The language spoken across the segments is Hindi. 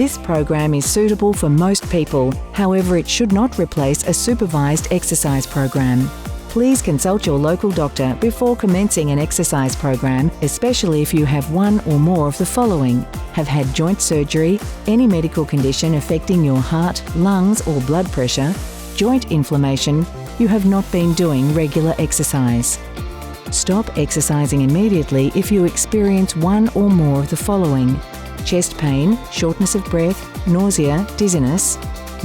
This program is suitable for most people. However, it should not replace a supervised exercise program. Please consult your local doctor before commencing an exercise program, especially if you have one or more of the following: have had joint surgery, any medical condition affecting your heart, lungs or blood pressure, joint inflammation, you have not been doing regular exercise. Stop exercising immediately if you experience one or more of the following: chest pain, shortness of breath, nausea, dizziness,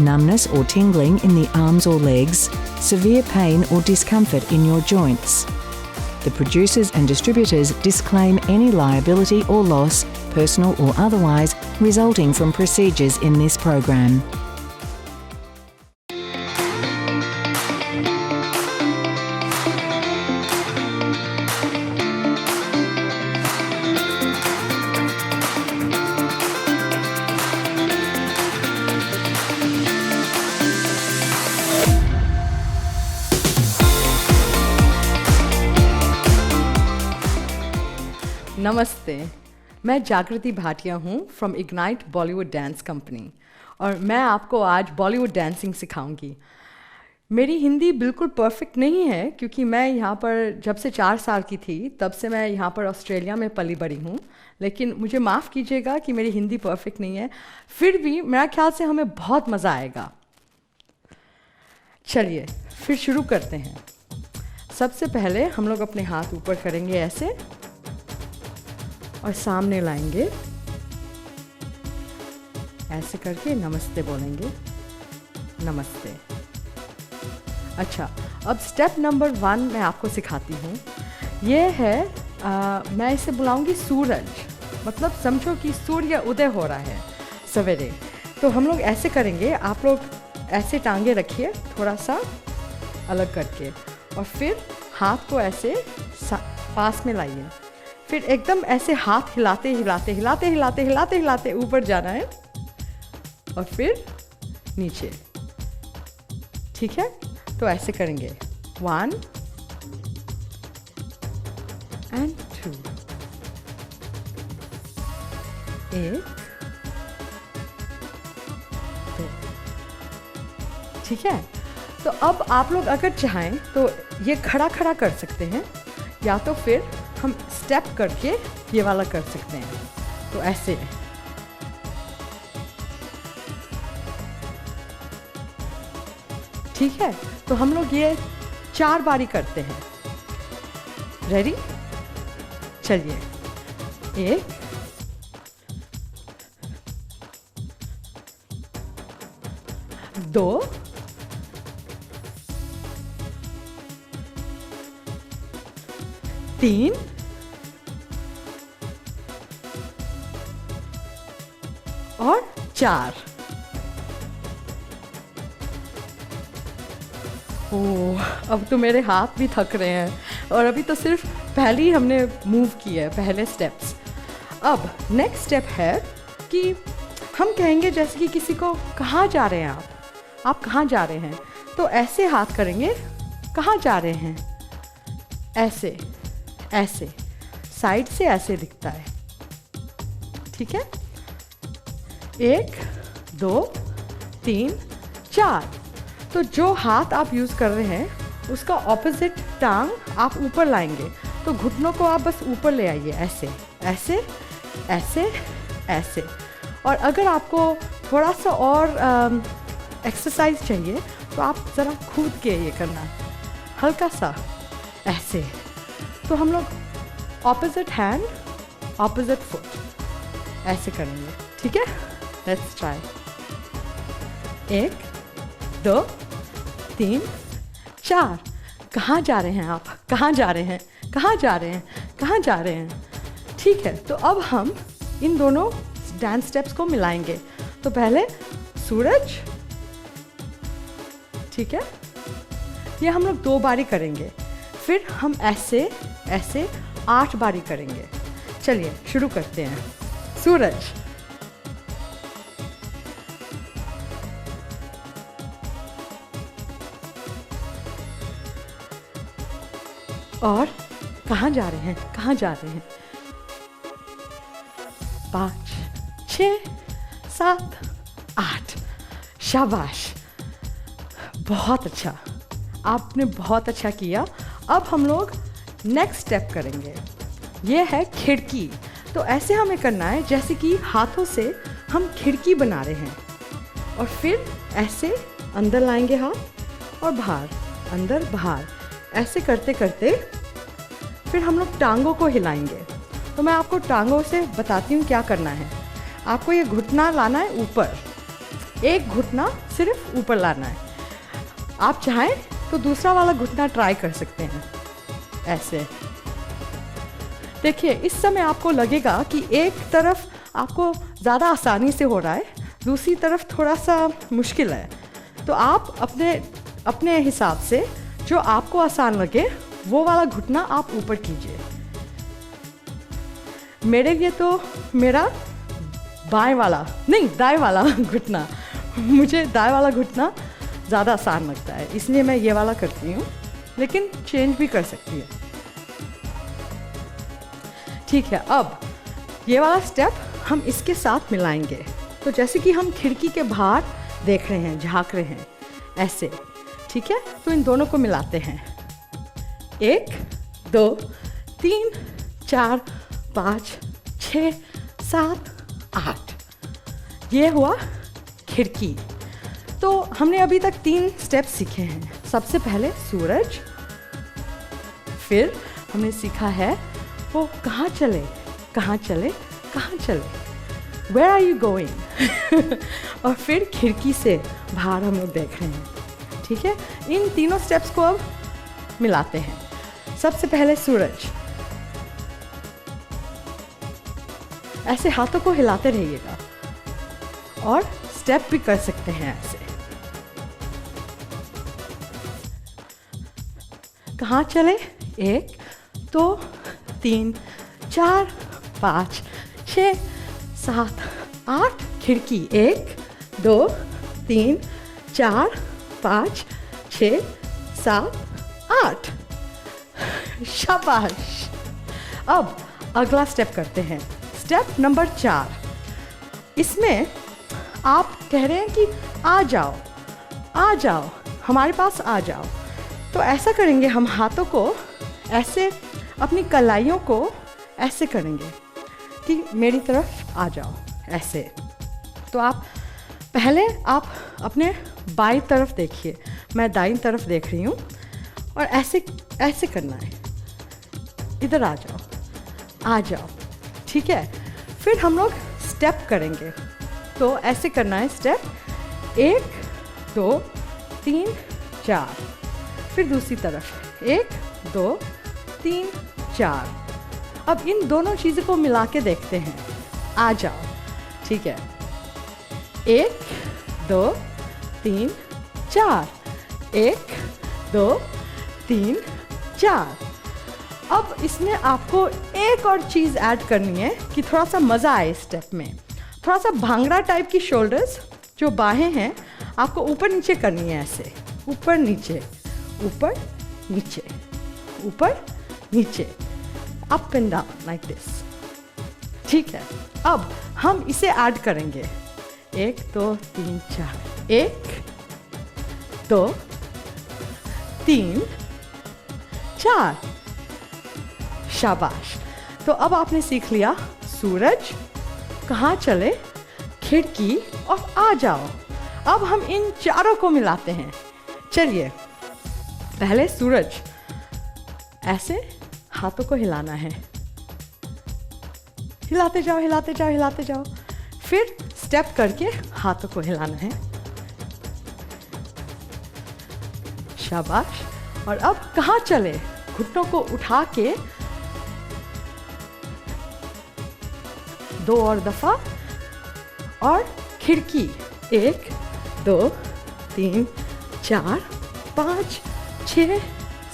numbness or tingling in the arms or legs, severe pain or discomfort in your joints. The producers and distributors disclaim any liability or loss, personal or otherwise, resulting from procedures in this program. नमस्ते, मैं जागृति भाटिया हूँ from ignite Bollywood dance company और मैं आपको आज बॉलीवुड डांसिंग सिखाऊंगी। मेरी हिंदी बिल्कुल परफेक्ट नहीं है क्योंकि मैं यहाँ पर जब से 4 साल की थी तब से मैं यहाँ पर ऑस्ट्रेलिया में पली बड़ी हूँ, लेकिन मुझे माफ़ कीजिएगा कि मेरी हिंदी परफेक्ट नहीं है। फिर भी मेरा ख्याल से हमें बहुत मज़ा आएगा। चलिए फिर शुरू करते हैं। सबसे पहले हम लोग अपने हाथ ऊपर करेंगे ऐसे और सामने लाएंगे, ऐसे करके नमस्ते बोलेंगे, नमस्ते। अच्छा, अब स्टेप नंबर 1 मैं आपको सिखाती हूँ। ये है मैं इसे बुलाऊंगी सूरज, मतलब समझो कि सूर्य उदय हो रहा है सवेरे। तो हम लोग ऐसे करेंगे, आप लोग ऐसे टांगे रखिए थोड़ा सा अलग करके और फिर हाथ को ऐसे पास में लाइए, फिर एकदम ऐसे हाथ हिलाते हिलाते हिलाते हिलाते हिलाते हिलाते ऊपर जाना है और फिर नीचे। ठीक है, तो ऐसे करेंगे 1 and 2, 1 2। ठीक है, तो अब आप लोग अगर चाहें तो ये खड़ा खड़ा कर सकते हैं या तो फिर हम स्टेप करके ये वाला कर सकते हैं। तो ऐसे ठीक है, तो हम लोग ये 4 बारी करते हैं। रेडी? चलिए, 1 2 3 और 4। ओह, अब तो मेरे हाथ भी थक रहे हैं और अभी तो सिर्फ पहले ही हमने मूव किया है, पहले स्टेप्स। अब नेक्स्ट स्टेप है कि हम कहेंगे जैसे कि किसी को, कहाँ जा रहे हैं आप कहाँ जा रहे हैं? तो ऐसे हाथ करेंगे, कहाँ जा रहे हैं? ऐसे ऐसे साइड से ऐसे दिखता है। ठीक है, 1 2 3 4। तो जो हाथ आप यूज़ कर रहे हैं उसका ऑपोजिट टांग आप ऊपर लाएंगे, तो घुटनों को आप बस ऊपर ले आइए, ऐसे ऐसे ऐसे ऐसे। और अगर आपको थोड़ा सा और एक्सरसाइज चाहिए तो आप ज़रा कूद के ये करना, हल्का सा ऐसे। तो हम लोग ऑपोजिट हैंड ऑपोजिट फुट ऐसे करेंगे। ठीक है, लेट्स ट्राई। 1 2 3 4। कहाँ जा रहे हैं आप? कहाँ जा रहे हैं? कहाँ जा रहे हैं? कहाँ जा रहे हैं? ठीक है, तो अब हम इन दोनों डांस स्टेप्स को मिलाएंगे। तो पहले सूरज, ठीक है, ये हम लोग 2 बारी करेंगे, फिर हम ऐसे ऐसे 8 बारी करेंगे। चलिए शुरू करते हैं। सूरज, और कहाँ जा रहे हैं? कहाँ जा रहे हैं? 5 6 7, 8। शाबाश, बहुत अच्छा, आपने बहुत अच्छा किया। अब हम लोग नेक्स्ट स्टेप करेंगे, ये है खिड़की। तो ऐसे हमें करना है जैसे कि हाथों से हम खिड़की बना रहे हैं, और फिर ऐसे अंदर लाएंगे हाथ और बाहर, अंदर बाहर, ऐसे करते करते फिर हम लोग टांगों को हिलाएंगे। तो मैं आपको टांगों से बताती हूँ क्या करना है। आपको ये घुटना लाना है ऊपर, एक घुटना सिर्फ ऊपर लाना है। आप चाहें तो दूसरा वाला घुटना ट्राई कर सकते हैं। ऐसे देखिए, इस समय आपको लगेगा कि एक तरफ आपको ज़्यादा आसानी से हो रहा है, दूसरी तरफ थोड़ा सा मुश्किल है। तो आप अपने हिसाब से जो आपको आसान लगे वो वाला घुटना आप ऊपर कीजिए। मेरे लिए तो मेरा दाएं वाला घुटना, मुझे दाएं वाला घुटना ज़्यादा आसान लगता है, इसलिए मैं ये वाला करती हूँ, लेकिन चेंज भी कर सकती है। ठीक है, अब ये वाला स्टेप हम इसके साथ मिलाएंगे। तो जैसे कि हम खिड़की के बाहर देख रहे हैं, झांक रहे हैं, ऐसे, ठीक है। तो इन दोनों को मिलाते हैं। 1, 2, 3, 4, 5, 6, 7, 8। ये हुआ खिड़की। तो हमने अभी तक 3 स्टेप सीखे हैं। सबसे पहले सूरज, फिर हमने सीखा है वो कहाँ चले, कहाँ चले, कहाँ चले, Where are you going? और फिर खिड़की से बाहर हम लोग देख रहे हैं, ठीक है। इन तीनों स्टेप्स को अब मिलाते हैं। सबसे पहले सूरज, ऐसे हाथों को हिलाते रहिएगा, और स्टेप भी कर सकते हैं ऐसे। कहाँ चले, 1, 2, 3, 4, 5, 6, 7, 8। खिड़की, 1, 2, 3, 4, 5, 6, 7, 8। शाबाश। अब अगला स्टेप करते हैं, स्टेप नंबर 4। इसमें आप कह रहे हैं कि आ जाओ, आ जाओ, हमारे पास आ जाओ। तो ऐसा करेंगे, हम हाथों को ऐसे, अपनी कलाइयों को ऐसे करेंगे कि मेरी तरफ आ जाओ, ऐसे। तो पहले आप अपने बाईं तरफ देखिए, मैं दाईं तरफ देख रही हूँ, और ऐसे करना है, इधर आ जाओ, आ जाओ, ठीक है। फिर हम लोग स्टेप करेंगे। तो ऐसे करना है स्टेप, 1, 2, 3, 4। फिर दूसरी तरफ 1, 2, 3, 4। अब इन दोनों चीज़ों को मिला के देखते हैं। आ जाओ, ठीक है। 1, 2, 3, 4। 1, 2, 3, 4। अब इसमें आपको एक और चीज़ ऐड करनी है कि थोड़ा सा मज़ा आए स्टेप में। थोड़ा सा भांगड़ा टाइप की शोल्डर्स, जो बाहें हैं, आपको ऊपर नीचे करनी है, ऐसे ऊपर नीचे, ऊपर नीचे, ऊपर नीचे, up and down like this, ठीक है। अब हम इसे ऐड करेंगे, 1, 2, 3, 4। 1, 2, 3, 4। शाबाश। तो अब आपने सीख लिया सूरज, कहाँ चले, खिड़की, और आ जाओ। अब हम इन चारों को मिलाते हैं। चलिए, पहले सूरज, ऐसे हाथों को हिलाना है, हिलाते जाओ, हिलाते जाओ, हिलाते जाओ। फिर स्टेप करके हाथों को हिलाना है। शाबाश। और अब कहाँ चले, घुटनों को उठा के 2 और दफा, और खिड़की, 1, 2, 3, 4, 5, 6,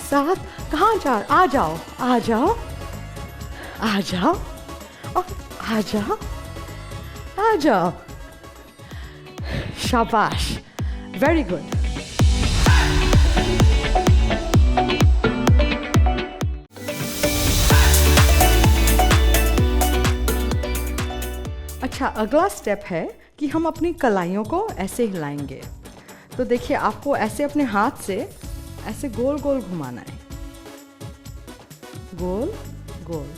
7। कहाँ जा, आ जाओ, आ जाओ, आ जाओ, और आ जाओ, आ जाओ। शाबाश, वेरी गुड। अच्छा, अगला स्टेप है कि हम अपनी कलाइयों को ऐसे हिलाएंगे। तो देखिए, आपको ऐसे अपने हाथ से ऐसे गोल गोल घुमाना है, गोल गोल।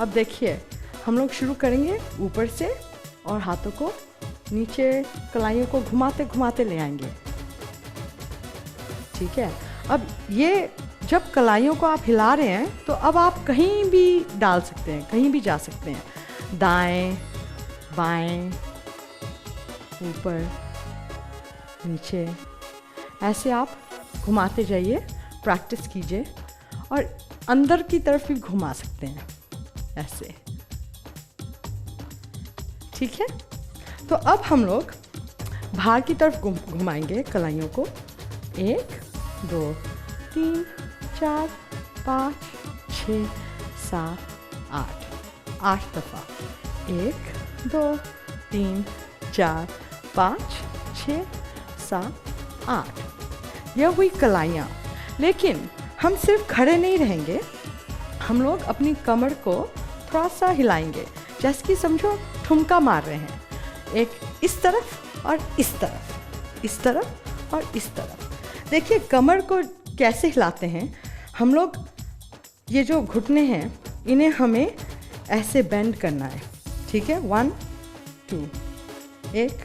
अब देखिए, हम लोग शुरू करेंगे ऊपर से और हाथों को नीचे कलाइयों को घुमाते घुमाते ले आएंगे। ठीक है। अब ये जब कलाइयों को आप हिला रहे हैं तो अब आप कहीं भी डाल सकते हैं, कहीं भी जा सकते हैं, दाएं बाएं ऊपर नीचे, ऐसे आप घुमाते जाइए, प्रैक्टिस कीजिए। और अंदर की तरफ भी घुमा सकते हैं ऐसे। ठीक है। तो अब हम लोग बाहर की तरफ घुमाएंगे कलाइयों को। 1 2 3 4 5 6 7 8 दफ़ा। 1 2 3 4 5 6 7 8। यह हुई कलाइयाँ। लेकिन हम सिर्फ खड़े नहीं रहेंगे, हम लोग अपनी कमर को थोड़ा सा हिलाएंगे, जैसे कि समझो ठुमका मार रहे हैं। एक इस तरफ और इस तरफ, इस तरफ और इस तरफ। देखिए कमर को कैसे हिलाते हैं हम लोग। ये जो घुटने हैं इन्हें हमें ऐसे बेंड करना है। ठीक है, 1 2 1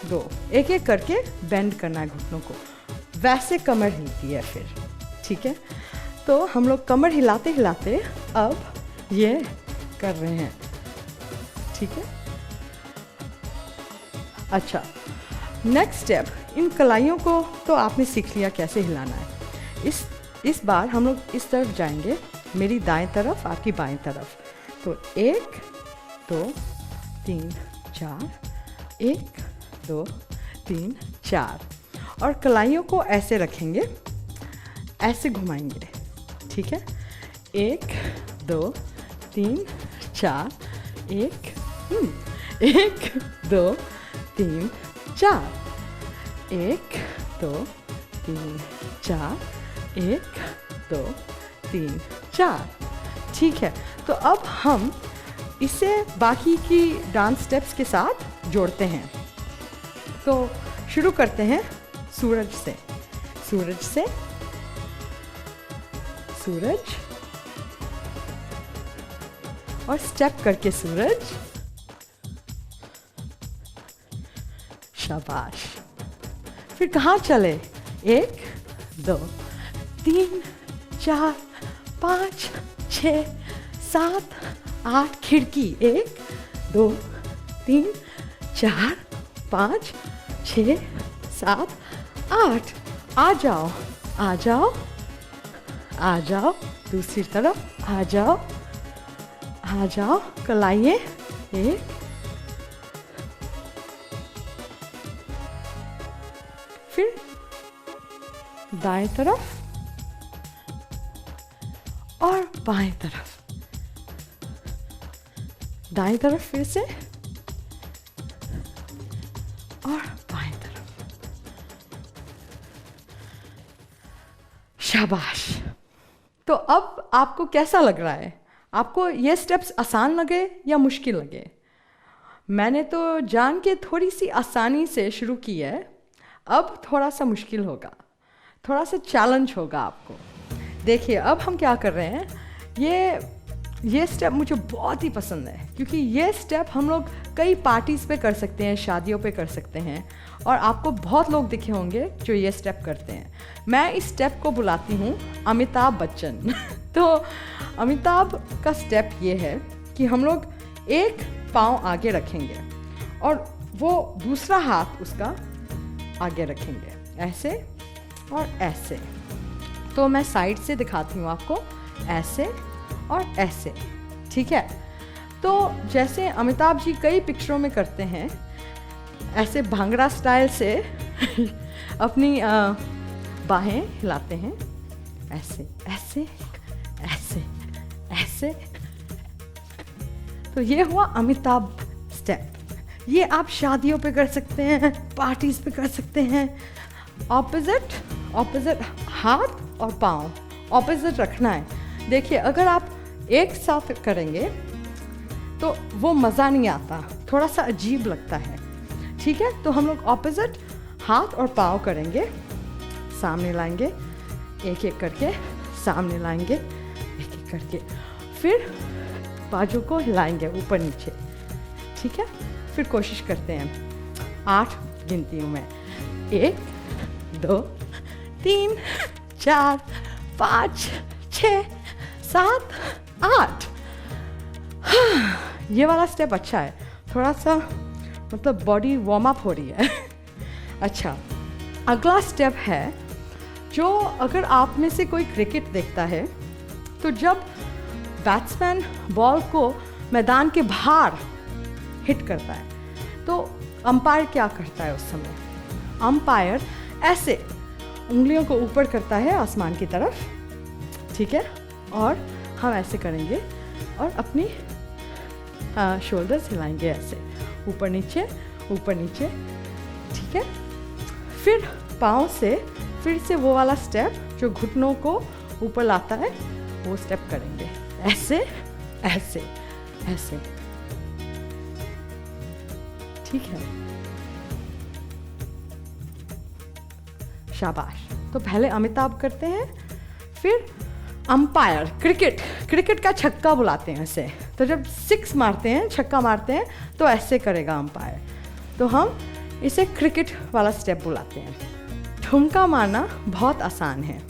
2, एक एक करके बेंड करना है घुटनों को। वैसे कमर हिलती है फिर। ठीक है, तो हम लोग कमर हिलाते हिलाते अब ये कर रहे हैं। ठीक है। अच्छा, नेक्स्ट स्टेप, इन कलाइयों को तो आपने सीख लिया कैसे हिलाना है। इस बार हम लोग इस तरफ जाएंगे, मेरी दाएं तरफ, आपकी बाएं तरफ। तो 1 2 3 4, 1 2 3 4, और कलाइयों को ऐसे रखेंगे, ऐसे घुमाएंगे। ठीक है, 1 2 3 4, 1 2 3 4, 1 2 3 4, 1 2 3 4। ठीक है, तो अब हम इसे बाकी की डांस स्टेप्स के साथ जोड़ते हैं। तो शुरू करते हैं सूरज से। सूरज से सूरज, और स्टेप करके सूरज। शाबाश। फिर कहाँ चले? 1 2 3 4 5 6 7 8, खिड़की। 1 2 3 4 5 6 7 8। आ जाओ आ जाओ आ जाओ, दूसरी तरफ आ जाओ आ जाओ, कलाइए। 1 फिर दाएं तरफ और बाएं तरफ, दाएं तरफ फिर से और बाएं तरफ। शाबाश। तो अब आपको कैसा लग रहा है? आपको ये स्टेप्स आसान लगे या मुश्किल लगे? मैंने तो जान के थोड़ी सी आसानी से शुरू की है, अब थोड़ा सा मुश्किल होगा, थोड़ा सा चैलेंज होगा आपको। देखिए अब हम क्या कर रहे हैं, ये स्टेप मुझे बहुत ही पसंद है, क्योंकि ये स्टेप हम लोग कई पार्टीज़ पे कर सकते हैं, शादियों पे कर सकते हैं, और आपको बहुत लोग दिखे होंगे जो ये स्टेप करते हैं। मैं इस स्टेप को बुलाती हूँ अमिताभ बच्चन। तो अमिताभ का स्टेप ये है कि हम लोग एक पाँव आगे रखेंगे और वो दूसरा हाथ उसका आगे रखेंगे, ऐसे और ऐसे। तो मैं साइड से दिखाती हूँ आपको, ऐसे और ऐसे। ठीक है, तो जैसे अमिताभ जी कई पिक्चरों में करते हैं, ऐसे भांगड़ा स्टाइल से अपनी बाहें हिलाते हैं, ऐसे ऐसे ऐसे ऐसे। तो ये हुआ अमिताभ स्टेप। ये आप शादियों पे कर सकते हैं, पार्टीज पे कर सकते हैं। ऑपोजिट हाथ और पाँव ऑपोजिट रखना है। देखिए अगर आप एक साथ करेंगे तो वो मज़ा नहीं आता, थोड़ा सा अजीब लगता है, ठीक है। तो हम लोग ऑपोजिट हाथ और पाँव करेंगे, सामने लाएंगे एक एक करके, सामने लाएंगे एक एक करके, फिर बाजू को हिलाएंगे ऊपर नीचे, ठीक है। फिर कोशिश करते हैं, 8 गिनती हूँ मैं, 1 2 3 4 5 6 7 8। ये वाला स्टेप अच्छा है, थोड़ा सा मतलब बॉडी वार्म अप हो रही है। अच्छा, अगला स्टेप है जो अगर आप में से कोई क्रिकेट देखता है तो जब बैट्समैन बॉल को मैदान के बाहर हिट करता है तो अंपायर क्या करता है उस समय? अंपायर ऐसे उंगलियों को ऊपर करता है आसमान की तरफ, ठीक है, और हम ऐसे करेंगे और अपनी शोल्डर्स हिलाएंगे ऐसे ऊपर नीचे, ठीक है। फिर पाँव से फिर से वो वाला स्टेप जो घुटनों को ऊपर लाता है वो स्टेप करेंगे, ऐसे ऐसे ऐसे, ठीक है। शाबाश। तो पहले अमिताभ करते हैं, फिर अंपायर, क्रिकेट का छक्का बुलाते हैं ऐसे। तो जब 6 मारते हैं, छक्का मारते हैं, तो ऐसे करेगा अंपायर। तो हम इसे क्रिकेट वाला स्टेप बुलाते हैं। ठुमका मारना बहुत आसान है,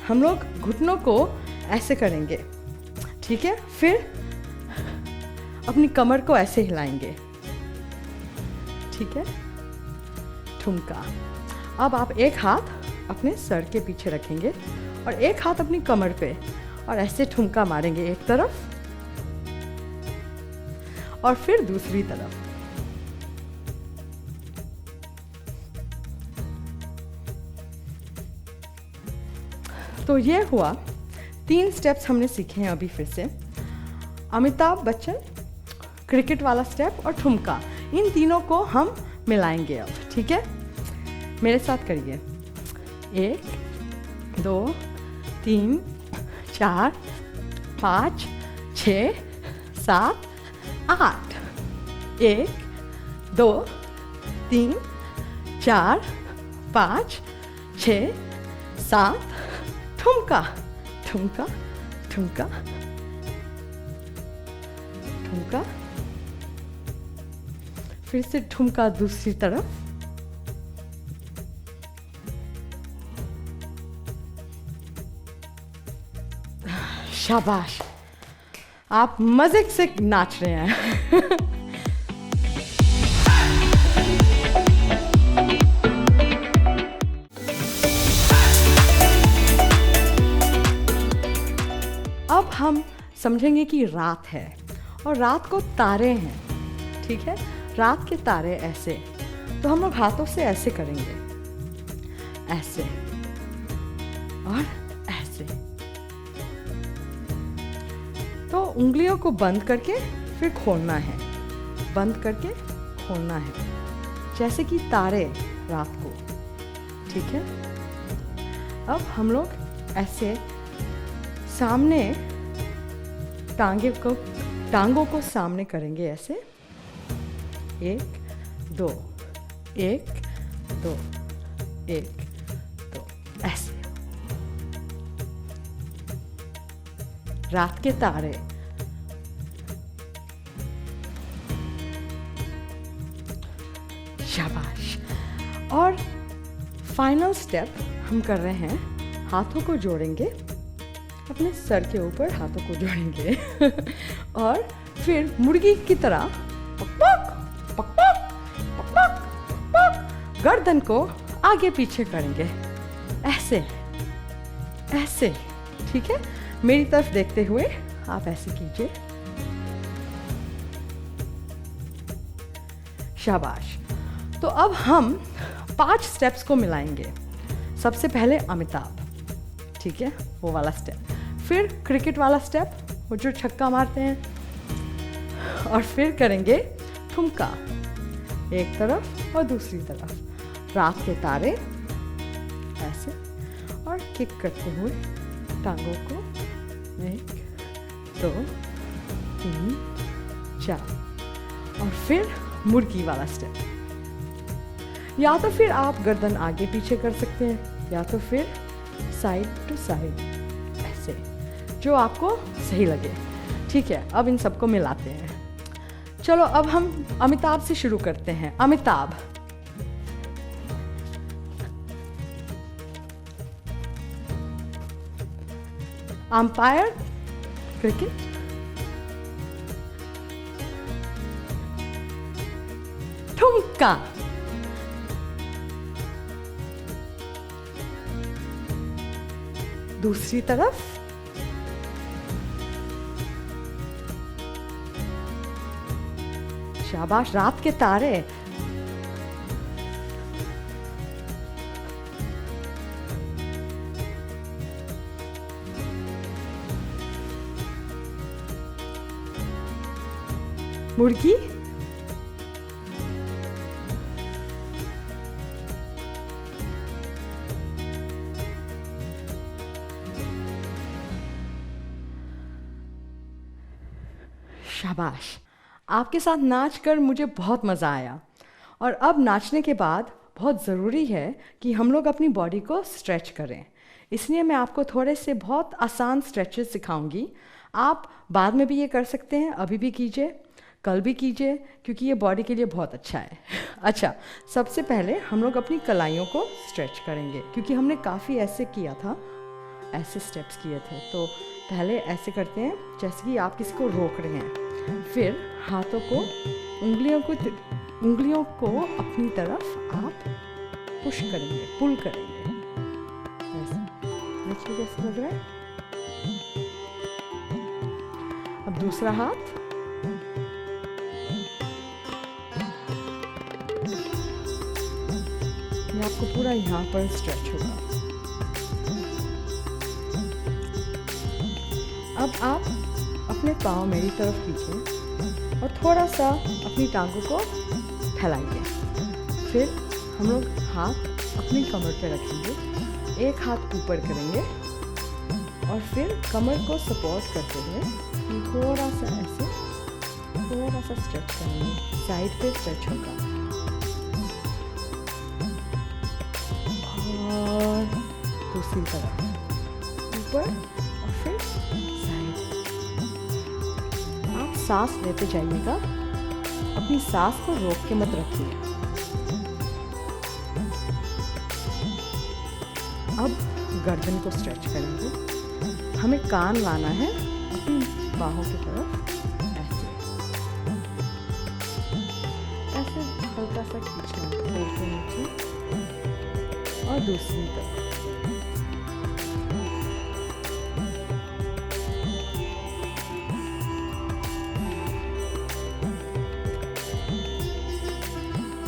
हम लोग घुटनों को ऐसे करेंगे, ठीक है। फिर अपनी कमर को ऐसे हिलाएंगे, ठीक है, ठुमका। अब आप एक हाथ अपने सर के पीछे रखेंगे और एक हाथ अपनी कमर पे और ऐसे ठुमका मारेंगे एक तरफ और फिर दूसरी तरफ। तो ये हुआ 3 स्टेप्स हमने सीखे हैं अभी फिर से। अमिताभ बच्चन, क्रिकेट वाला स्टेप और ठुमका, इन तीनों को हम मिलाएंगे अब, ठीक है। मेरे साथ करिए, 1 2 3 4 5 6 7 8। 1 2 3 4 5 6 7, ठुमका ठुमका ठुमका ठुमका, फिर से ठुमका दूसरी तरफ, शाबाश, आप मजे से नाच रहे हैं। अब हम समझेंगे कि रात है और रात को तारे हैं, ठीक है। रात के तारे ऐसे, तो हम लोग हाथों से ऐसे करेंगे, ऐसे और ऐसे। तो उंगलियों को बंद करके फिर खोलना है, बंद करके खोलना है, जैसे कि तारे रात को, ठीक है। अब हम लोग ऐसे सामने टांगों को सामने करेंगे ऐसे, 1 2 1 2 1 2, ऐसे। रात के तारे, शाबाश। और फाइनल स्टेप हम कर रहे हैं, हाथों को जोड़ेंगे, अपने सर के ऊपर हाथों को जोड़ेंगे और फिर मुर्गी की तरह पक पक पक पक पक पक पक गर्दन को आगे पीछे करेंगे, ऐसे ऐसे, ठीक है। मेरी तरफ देखते हुए आप ऐसे कीजिए, शाबाश। तो अब हम 5 स्टेप्स को मिलाएंगे। सबसे पहले अमिताभ, ठीक है, वो वाला स्टेप, फिर क्रिकेट वाला स्टेप, वो जो छक्का मारते हैं, और फिर करेंगे ठुमका एक तरफ और दूसरी तरफ, रात के तारे ऐसे, और किक करते हुए टांगों को 1 2 3 4, और फिर मुर्गी वाला स्टेप। या तो फिर आप गर्दन आगे पीछे कर सकते हैं, या तो फिर साइड टू साइड, ऐसे जो आपको सही लगे। ठीक है, अब इन सबको मिलाते हैं। चलो अब हम अमिताभ से शुरू करते हैं। अमिताभ, अंपायर, क्रिकेट, ठुमका, दूसरी तरफ शाबाश, रात के तारे, मुर्गी, शाबाश। आपके साथ नाच कर मुझे बहुत मज़ा आया। और अब नाचने के बाद बहुत ज़रूरी है कि हम लोग अपनी बॉडी को स्ट्रेच करें। इसलिए मैं आपको थोड़े से बहुत आसान स्ट्रेचेस सिखाऊंगी। आप बाद में भी ये कर सकते हैं, अभी भी कीजिए, कल भी कीजिए, क्योंकि ये बॉडी के लिए बहुत अच्छा है। अच्छा, सबसे पहले हम लोग अपनी कलाइयों को स्ट्रेच करेंगे, क्योंकि हमने काफ़ी ऐसे किया था, ऐसे स्टेप्स किए थे। तो पहले ऐसे करते हैं जैसे कि आप किसी को रोक रहे हैं। फिर हाथों को, उंगलियों को अपनी तरफ आप पुश करेंगे, पुल करेंगे, ऐसे। देखिए कैसे लग रहा है। अब दूसरा हाथ, ये आपको पूरा यहाँ पर स्ट्रेच होगा। अब आप अपने पाँव मेरी तरफ खींचें और थोड़ा सा अपनी टांगों को फैलाइए। फिर हम लोग हाथ अपनी कमर पे रखेंगे, एक हाथ ऊपर करेंगे और फिर कमर को सपोर्ट करते हुए थोड़ा सा ऐसे, थोड़ा सा स्ट्रेच करेंगे, साइड पे स्ट्रेच होगा। और दूसरी तरफ ऊपर और फिर साइड। आप सांस लेते जाइएगा, अपनी सांस को रोक के मत रखिए। अब गर्दन को स्ट्रेच करेंगे। हमें कान लाना है अपनी बाहों की तरफ, ऐसे ऐसे हल्का सा खींचना पैर के नीचे और दूसरी तरफ।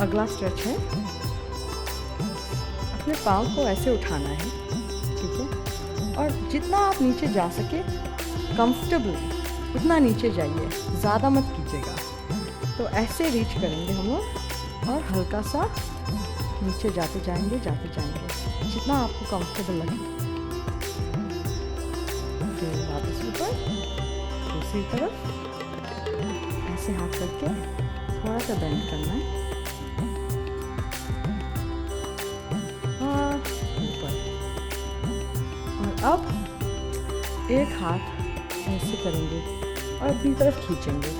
अगला स्ट्रेच है, अपने पाँव को ऐसे उठाना है, ठीक है, और जितना आप नीचे जा सके कंफर्टेबली उतना नीचे जाइए, ज़्यादा मत कीजिएगा। तो ऐसे रीच करेंगे हम लोग और हल्का सा नीचे जाते जाएंगे, जितना आपको कंफर्टेबल लगे। फिर वापस ऊपर, दूसरी तरफ, ऐसे हाथ करके थोड़ा सा बेंड करना है और ऊपर। और अब एक हाथ ऐसे करेंगे और अपनी तरफ खींचेंगे।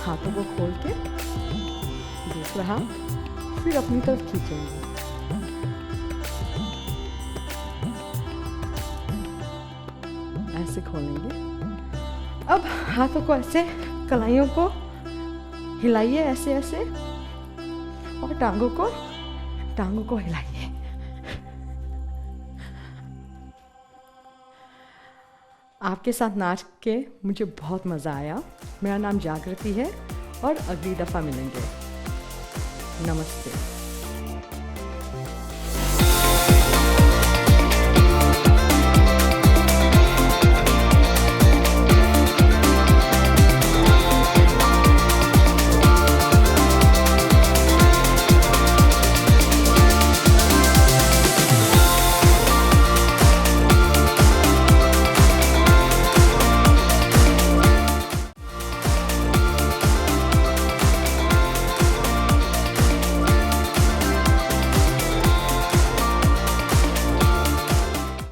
हाथों को खोल के दूसरा हाथ फिर अपनी तरफ खींचेंगे। ऐसे खोलेंगे। अब हाथों को ऐसे, कलाइयों को हिलाइए ऐसे ऐसे और टांगों को हिलाइए। आपके साथ नाच के मुझे बहुत मज़ा आया। मेरा नाम जागृति है और अगली दफ़ा मिलेंगे। नमस्ते।